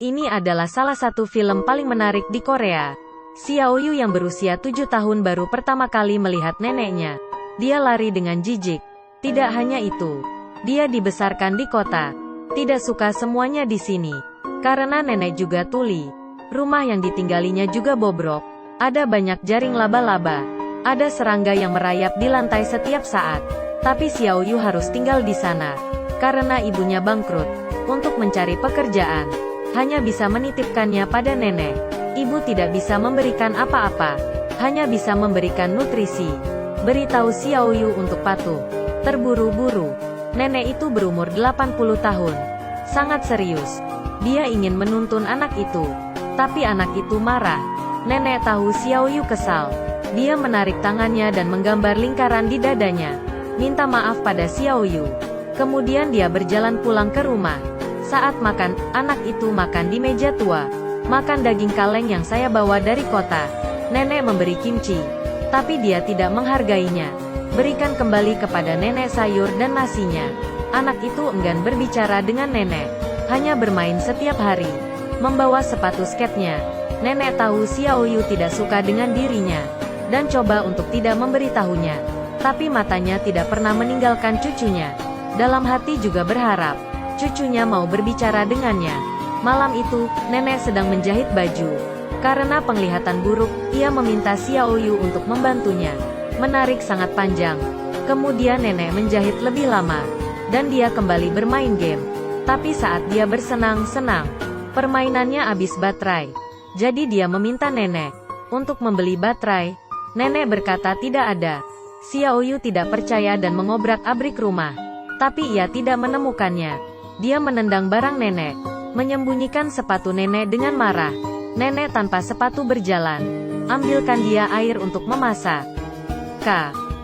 Ini adalah salah satu film paling menarik di Korea. Xiaoyu yang berusia 7 tahun baru pertama kali melihat neneknya. Dia lari dengan jijik. Tidak hanya itu, dia dibesarkan di kota. Tidak suka semuanya di sini. Karena nenek juga tuli. Rumah yang ditinggalinya juga bobrok. Ada banyak jaring laba-laba. Ada serangga yang merayap di lantai setiap saat. Tapi Xiaoyu harus tinggal di sana. Karena ibunya bangkrut. Untuk mencari pekerjaan, hanya bisa menitipkannya pada nenek. Ibu tidak bisa memberikan apa-apa. Hanya bisa memberikan nutrisi. Beritahu Xiaoyu untuk patuh. Terburu-buru. Nenek itu berumur 80 tahun. Sangat serius. Dia ingin menuntun anak itu. Tapi anak itu marah. Nenek tahu Xiaoyu kesal. Dia menarik tangannya dan menggambar lingkaran di dadanya. Minta maaf pada Xiaoyu. Kemudian dia berjalan pulang ke rumah. Saat makan, anak itu makan di meja tua. Makan daging kaleng yang saya bawa dari kota. Nenek memberi kimchi. Tapi dia tidak menghargainya. Berikan kembali kepada nenek sayur dan nasinya. Anak itu enggan berbicara dengan nenek. Hanya bermain setiap hari. Membawa sepatu skatenya. Nenek tahu Xiaoyu tidak suka dengan dirinya. Dan coba untuk tidak memberitahunya. Tapi matanya tidak pernah meninggalkan cucunya. Dalam hati juga berharap cucunya mau berbicara dengannya. Malam itu, nenek sedang menjahit baju. Karena penglihatan buruk, ia meminta Xiaoyu untuk membantunya. Menarik sangat panjang. Kemudian nenek menjahit lebih lama. Dan dia kembali bermain game. Tapi saat dia bersenang-senang, permainannya habis baterai. Jadi dia meminta nenek untuk membeli baterai. Nenek berkata tidak ada. Xiaoyu tidak percaya dan mengobrak-abrik rumah. Tapi ia tidak menemukannya. Dia menendang barang nenek. Menyembunyikan sepatu nenek dengan marah. Nenek tanpa sepatu berjalan. Ambilkan dia air untuk memasak.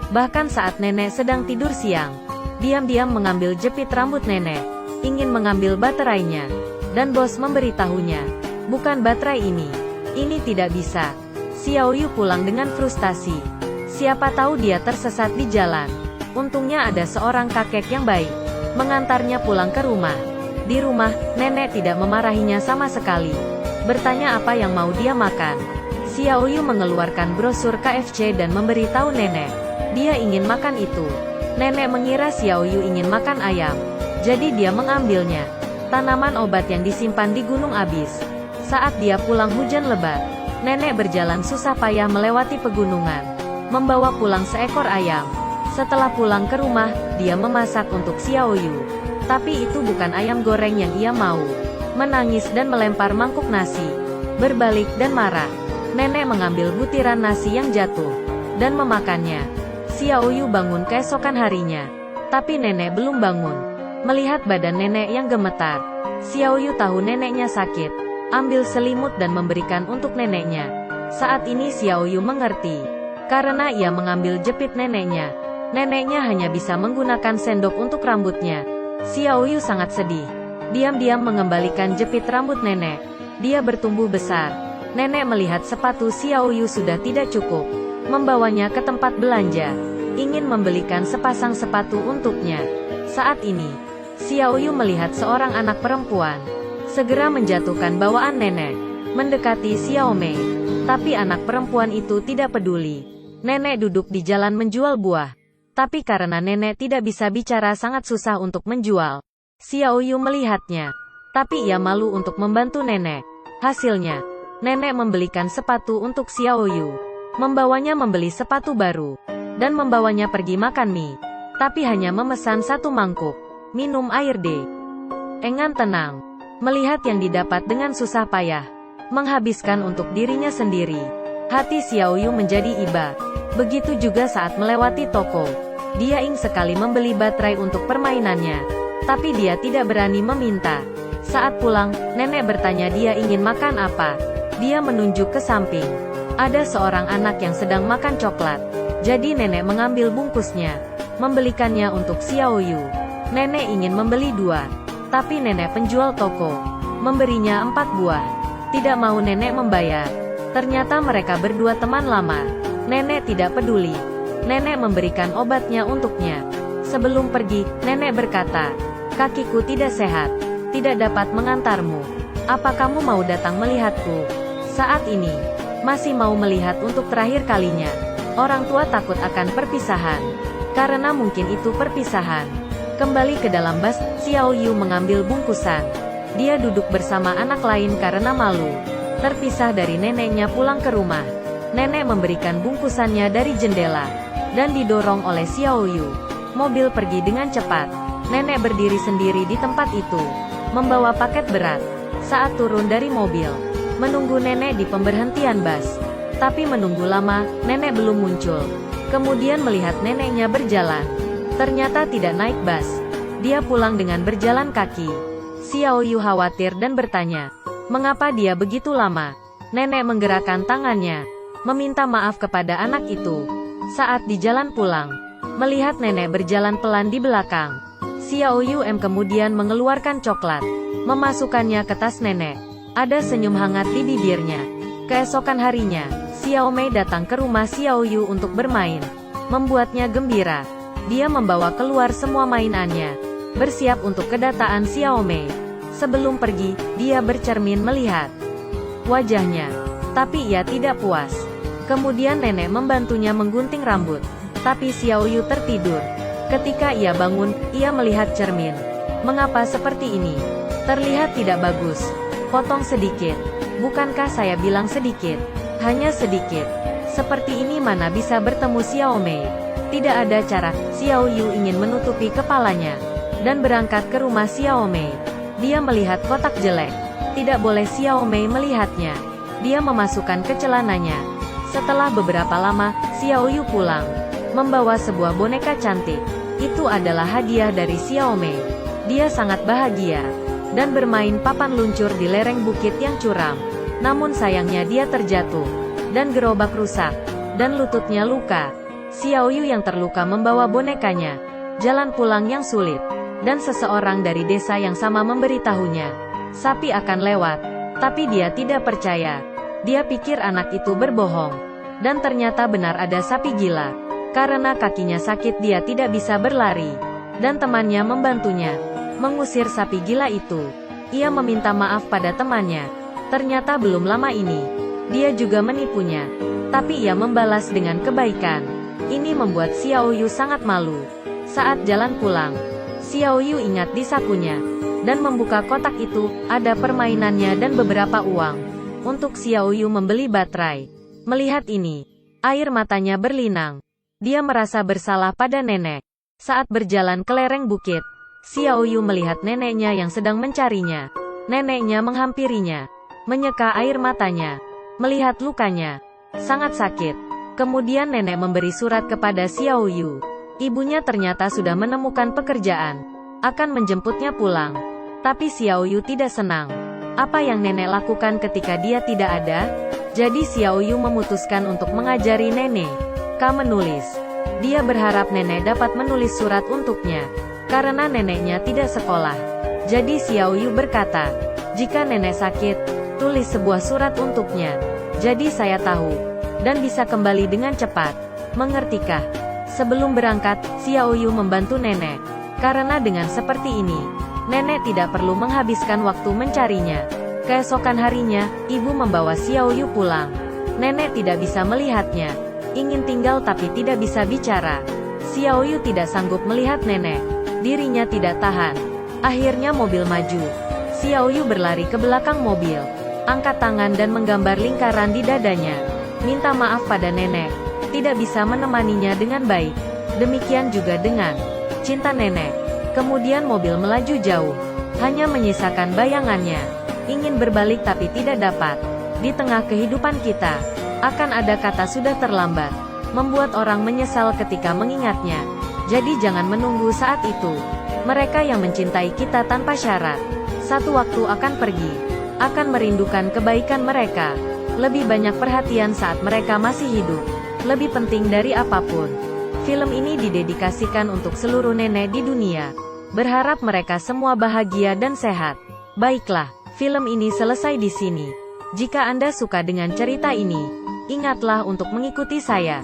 Bahkan saat nenek sedang tidur siang, diam-diam mengambil jepit rambut nenek. Ingin mengambil baterainya. Dan bos memberitahunya, bukan baterai ini. Ini tidak bisa. Xiaoyu pulang dengan frustasi. Siapa tahu dia tersesat di jalan. Untungnya ada seorang kakek yang baik. Mengantarnya pulang ke rumah. Di rumah, nenek tidak memarahinya sama sekali. Bertanya apa yang mau dia makan. Xiaoyu mengeluarkan brosur KFC dan memberitahu nenek. Dia ingin makan itu. Nenek mengira Xiaoyu ingin makan ayam. Jadi dia mengambilnya. Tanaman obat yang disimpan di gunung habis. Saat dia pulang hujan lebat. Nenek berjalan susah payah melewati pegunungan. Membawa pulang seekor ayam. Setelah pulang ke rumah, dia memasak untuk Xiaoyu. Tapi itu bukan ayam goreng yang ia mau. Menangis dan melempar mangkuk nasi. Berbalik dan marah. Nenek mengambil butiran nasi yang jatuh. Dan memakannya. Xiaoyu bangun keesokan harinya. Tapi nenek belum bangun. Melihat badan nenek yang gemetar. Xiaoyu tahu neneknya sakit. Ambil selimut dan memberikan untuk neneknya. Saat ini Xiaoyu mengerti. Karena ia mengambil jepit neneknya. Neneknya hanya bisa menggunakan sendok untuk rambutnya. Xiaoyu sangat sedih. Diam-diam mengembalikan jepit rambut nenek. Dia bertumbuh besar. Nenek melihat sepatu Xiaoyu sudah tidak cukup. Membawanya ke tempat belanja. Ingin membelikan sepasang sepatu untuknya. Saat ini, Xiaoyu melihat seorang anak perempuan. Segera menjatuhkan bawaan nenek. Mendekati Xiaomei. Tapi anak perempuan itu tidak peduli. Nenek duduk di jalan menjual buah. Tapi karena nenek tidak bisa bicara sangat susah untuk menjual. Xiaoyu melihatnya. Tapi ia malu untuk membantu nenek. Hasilnya, nenek membelikan sepatu untuk Xiaoyu. Membawanya membeli sepatu baru. Dan membawanya pergi makan mie. Tapi hanya memesan satu mangkuk. Minum air deh. Engan tenang. Melihat yang didapat dengan susah payah. Menghabiskan untuk dirinya sendiri. Hati Xiaoyu menjadi iba. Begitu juga saat melewati toko. Dia ingin sekali membeli baterai untuk permainannya. Tapi dia tidak berani meminta. Saat pulang, nenek bertanya dia ingin makan apa. Dia menunjuk ke samping. Ada seorang anak yang sedang makan coklat. Jadi nenek mengambil bungkusnya. Membelikannya untuk Xiaoyu. Nenek ingin membeli 2. Tapi nenek penjual toko memberinya 4 buah. Tidak mau nenek membayar. Ternyata mereka berdua teman lama. Nenek tidak peduli. Nenek memberikan obatnya untuknya. Sebelum pergi, nenek berkata, "Kakiku tidak sehat, tidak dapat mengantarmu. Apa kamu mau datang melihatku? Saat ini, masih mau melihat untuk terakhir kalinya. Orang tua takut akan perpisahan. Karena mungkin itu perpisahan. Kembali ke dalam bus, Xiao Yu mengambil bungkusan. Dia duduk bersama anak lain karena malu. Terpisah dari neneknya pulang ke rumah. Nenek memberikan bungkusannya dari jendela. Dan didorong oleh Xiao Yu. Mobil pergi dengan cepat. Nenek berdiri sendiri di tempat itu. Membawa paket berat. Saat turun dari mobil, menunggu nenek di pemberhentian bus. Tapi menunggu lama, nenek belum muncul. Kemudian melihat neneknya berjalan. Ternyata tidak naik bus. Dia pulang dengan berjalan kaki. Xiao Yu khawatir dan bertanya, mengapa dia begitu lama? Nenek menggerakkan tangannya, meminta maaf kepada anak itu. Saat di jalan pulang, melihat nenek berjalan pelan di belakang, Xiao Yu kemudian mengeluarkan coklat, memasukkannya ke tas nenek. Ada senyum hangat di bibirnya. Keesokan harinya, Xiao Mei datang ke rumah Xiao Yu untuk bermain. Membuatnya gembira. Dia membawa keluar semua mainannya, bersiap untuk kedatangan Xiao Mei. Sebelum pergi, dia bercermin melihat wajahnya. Tapi ia tidak puas. Kemudian nenek membantunya menggunting rambut. Tapi Xiao Yu tertidur. Ketika ia bangun, ia melihat cermin. Mengapa seperti ini? Terlihat tidak bagus. Potong sedikit. Bukankah saya bilang sedikit? Hanya sedikit. Seperti ini mana bisa bertemu Xiao Mei? Tidak ada cara. Xiao Yu ingin menutupi kepalanya dan berangkat ke rumah Xiao Mei. Dia melihat kotak jelek. Tidak boleh Xiao Mei melihatnya. Dia memasukkan ke celananya. Setelah beberapa lama, Xiao Yu pulang, membawa sebuah boneka cantik. Itu adalah hadiah dari Xiao Mei. Dia sangat bahagia dan bermain papan luncur di lereng bukit yang curam. Namun sayangnya dia terjatuh dan gerobak rusak dan lututnya luka. Xiao Yu yang terluka membawa bonekanya. Jalan pulang yang sulit. Dan seseorang dari desa yang sama memberitahunya, sapi akan lewat. Tapi dia tidak percaya. Dia pikir anak itu berbohong. Dan ternyata benar ada sapi gila. Karena kakinya sakit dia tidak bisa berlari. Dan temannya membantunya mengusir sapi gila itu. Ia meminta maaf pada temannya. Ternyata belum lama ini, dia juga menipunya. Tapi ia membalas dengan kebaikan. Ini membuat Xiao Yu sangat malu. Saat jalan pulang, Xiao Yu ingat di sakunya. Dan membuka kotak itu, ada permainannya dan beberapa uang. Untuk Xiao Yu membeli baterai. Melihat ini, air matanya berlinang. Dia merasa bersalah pada nenek. Saat berjalan ke lereng bukit, Xiao Yu melihat neneknya yang sedang mencarinya. Neneknya menghampirinya, menyeka air matanya, melihat lukanya. Sangat sakit. Kemudian nenek memberi surat kepada Xiao Yu. Ibunya ternyata sudah menemukan pekerjaan, akan menjemputnya pulang. Tapi Xiao Yu tidak senang. Apa yang nenek lakukan ketika dia tidak ada? Jadi Xiao Yu memutuskan untuk mengajari nenek menulis. Dia berharap nenek dapat menulis surat untuknya. Karena neneknya tidak sekolah. Jadi Xiao Yu berkata, jika nenek sakit, tulis sebuah surat untuknya. Jadi saya tahu. Dan bisa kembali dengan cepat. Mengertikah? Sebelum berangkat, Xiao Yu membantu nenek. Karena dengan seperti ini, nenek tidak perlu menghabiskan waktu mencarinya. Keesokan harinya, ibu membawa Xiao Yu pulang. Nenek tidak bisa melihatnya. Ingin tinggal tapi tidak bisa bicara. Xiao Yu tidak sanggup melihat nenek. Dirinya tidak tahan. Akhirnya mobil maju. Xiao Yu berlari ke belakang mobil. Angkat tangan dan menggambar lingkaran di dadanya. Minta maaf pada nenek. Tidak bisa menemaninya dengan baik. Demikian juga dengan cinta nenek. Kemudian mobil melaju jauh. Hanya menyisakan bayangannya. Ingin berbalik tapi tidak dapat. Di tengah kehidupan kita, akan ada kata sudah terlambat. Membuat orang menyesal ketika mengingatnya. Jadi jangan menunggu saat itu. Mereka yang mencintai kita tanpa syarat, satu waktu akan pergi. Akan merindukan kebaikan mereka. Lebih banyak perhatian saat mereka masih hidup. Lebih penting dari apapun. Film ini didedikasikan untuk seluruh nenek di dunia. Berharap mereka semua bahagia dan sehat. Baiklah, film ini selesai di sini. Jika Anda suka dengan cerita ini, ingatlah untuk mengikuti saya.